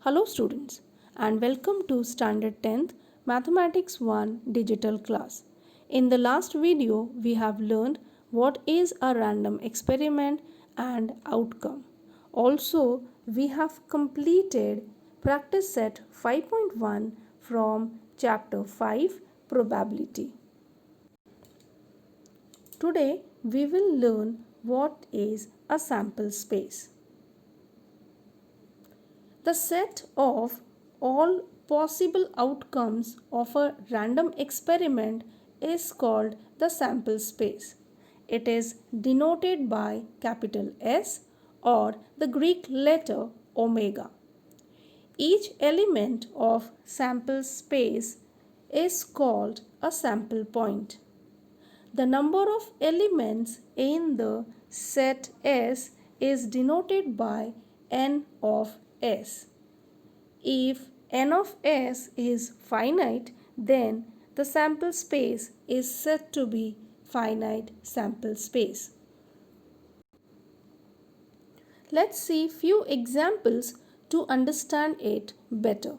Hello students and welcome to Standard 10th Mathematics 1 digital class. In the last video we have learned what is a random experiment and outcome. Also we have completed practice set 5.1 from chapter 5 probability. Today we will learn what is a sample space. The set of all possible outcomes of a random experiment is called the sample space. It is denoted by capital S or the Greek letter omega. Each element of sample space is called a sample point. The number of elements in the set S is denoted by n of S. If n of S is finite, then the sample space is said to be finite sample space. Let's see few examples to understand it better.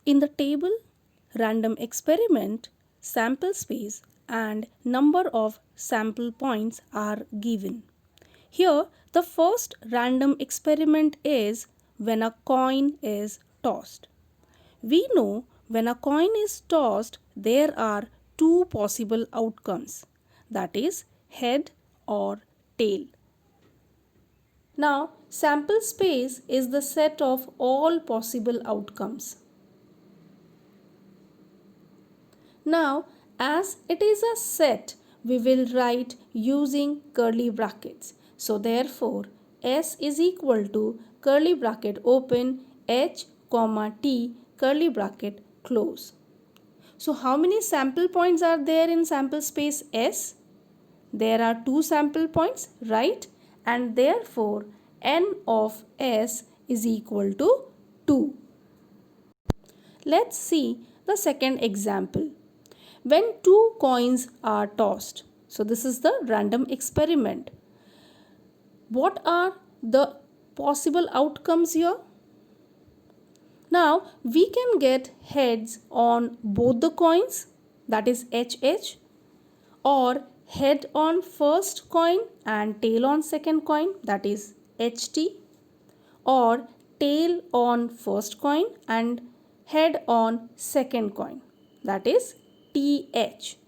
In the table, random experiment, sample space and number of sample points are given. Here, the first random experiment is when a coin is tossed. We know when a coin is tossed, there are two possible outcomes, that is head or tail. Now, sample space is the set of all possible outcomes. Now, as it is a set, we will write using curly brackets. So, therefore, S is equal to curly bracket open H, T, curly bracket close. So, how many sample points are there in sample space S? There are two sample points, right? And therefore, n of S is equal to 2. Let's see the second example. When two coins are tossed. So this is the random experiment. What are the possible outcomes here? Now we can get heads on both the coins, that is HH, or head on first coin and tail on second coin, that is HT, or tail on first coin and head on second coin, that is TH,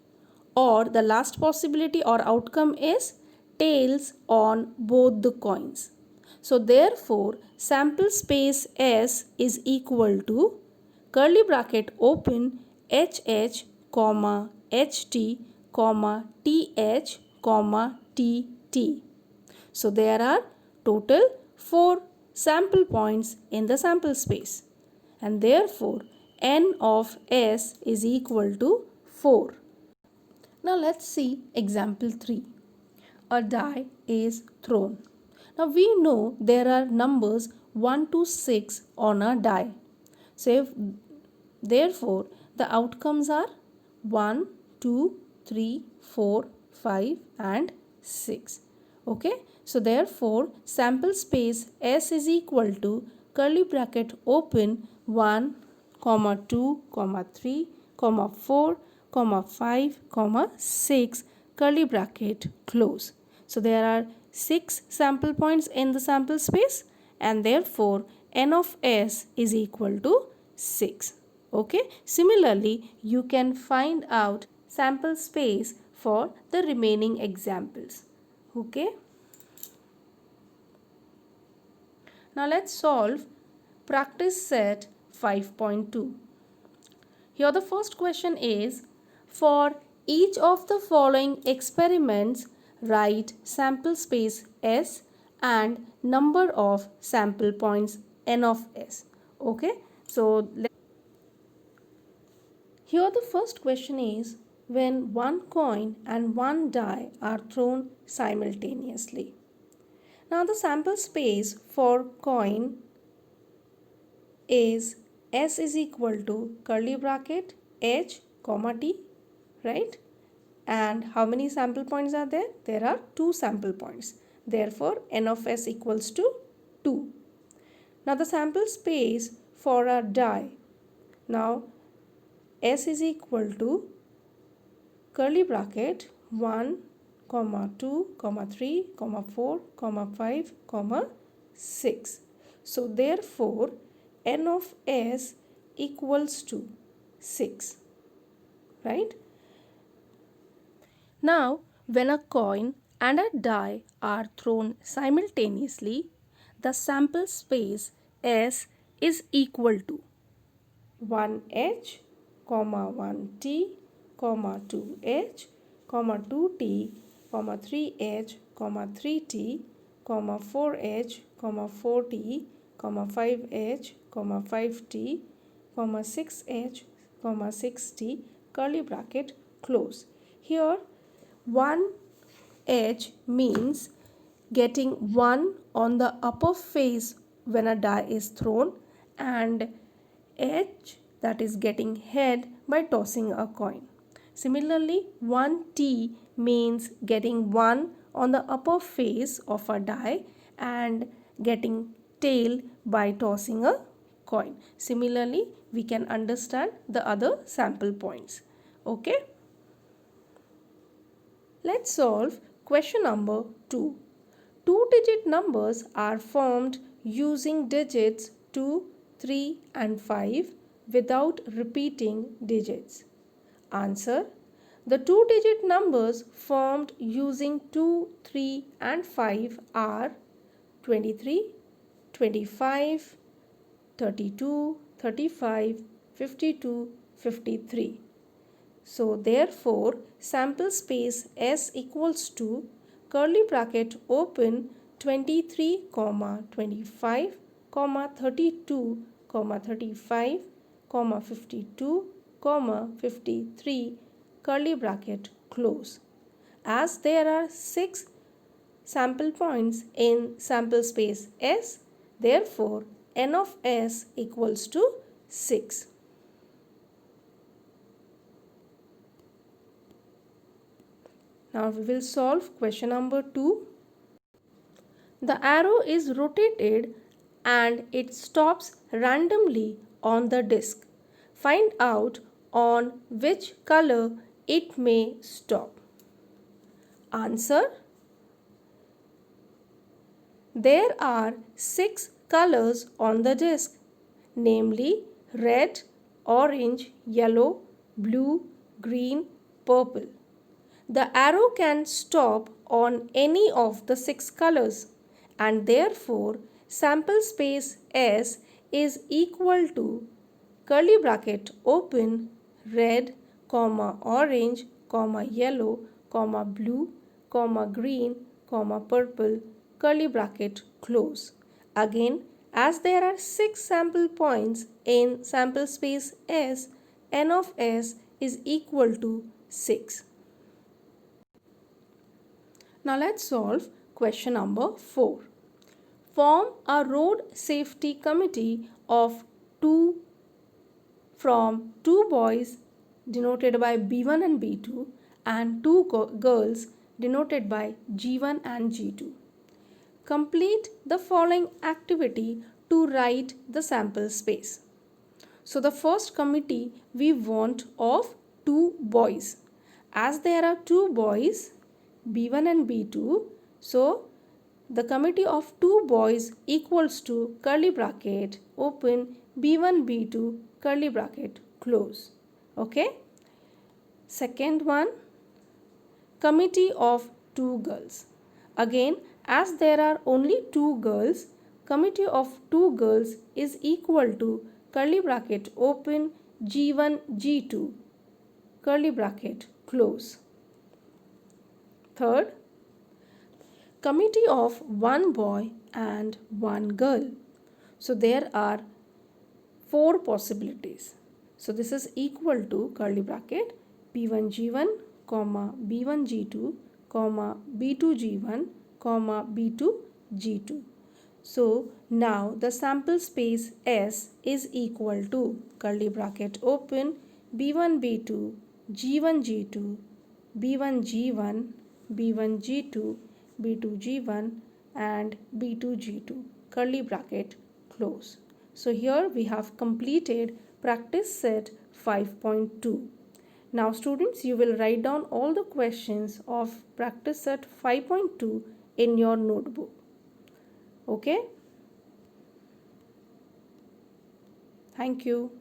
or the last possibility or outcome is tails on both the coins. So therefore sample space S is equal to curly bracket open HH, HT, TH, TT. So there are total 4 sample points in the sample space and therefore n of S is equal to 4. Now let's see example 3. A die is thrown. Now we know there are numbers 1 to 6 on a die. So therefore the outcomes are 1, 2, 3, 4, 5 and 6. Okay. So therefore sample space S is equal to curly bracket open 1, 2, 3, 4, 5, 6 curly bracket close. So there are 6 sample points in the sample space and therefore n of S is equal to 6. Okay. Similarly, you can find out sample space for the remaining examples. Okay. Now let's solve practice set 5.2. Here the first question is, for each of the following experiments, write sample space S and number of sample points n of S. Okay. So here the first question is, when one coin and one die are thrown simultaneously. Now the sample space for coin is S is equal to curly bracket H, T, right? And how many sample points are there? There are 2 sample points. Therefore, n of S equals to 2. Now the sample space for a die. Now S is equal to curly bracket 1, comma 2, comma 3, comma 4, comma 5, comma 6. So therefore n of S equals to 6, right? Now when a coin and a die are thrown simultaneously, the sample space S is equal to 1H, comma 1T, comma 2H, comma 2T, comma 3H, comma 3T, comma 4H, comma 4T, comma 5H, comma 5T, comma 6H, comma 6T, curly bracket close. Here 1H means getting 1 on the upper face when a die is thrown, and H, that is getting head by tossing a coin. Similarly, 1T means getting 1 on the upper face of a die and getting tail by tossing a coin. Similarly, we can understand the other sample points. Okay? Let's solve question number 2. Two-digit numbers are formed using digits 2, 3 and 5 without repeating digits. Answer: the two-digit numbers formed using 2, 3 and 5 are 23, 25, 32, 35, 52, 53. So therefore sample space S equals to curly bracket open 23, 25, 32, 35, 52, 53, curly bracket close. As there are 6 sample points in sample space S, therefore n of S equals to 6. Now we will solve question number 2. The arrow is rotated and it stops randomly on the disc. Find out on which color it may stop. Answer: there are 6 colors on the disc, namely red, orange, yellow, blue, green, purple. The arrow can stop on any of the 6 colors, and therefore sample space S is equal to curly bracket open red, comma orange, comma yellow, comma blue, comma green, comma purple, curly bracket close. Again, as there are 6 sample points in sample space S, n of S is equal to 6. Now let's solve question number 4. Form a road safety committee of 2 from 2 boys denoted by B1 and B2 and 2 girls denoted by G1 and G2. Complete the following activity to write the sample space. So the first committee we want of 2 boys. As there are 2 boys, B1 and B2, so the committee of 2 boys equals to curly bracket open B1 B2 curly bracket close. Okay. Second one, committee of 2 girls. Again, as there are only 2 girls, committee of 2 girls is equal to curly bracket open G1 G2 curly bracket close. Third, committee of 1 boy and 1 girl. So there are 4 possibilities. So this is equal to curly bracket B1 G1, comma B1 G2, comma B2 G1, comma B2 G2. So now the sample space S is equal to curly bracket open B1 B2, G1 G2, B1 G1, B1 G2, B2 G1 and B2 G2 curly bracket close. So here we have completed practice set 5.2. Now students, you will write down all the questions of practice set 5.2 in your notebook. Okay? Thank you.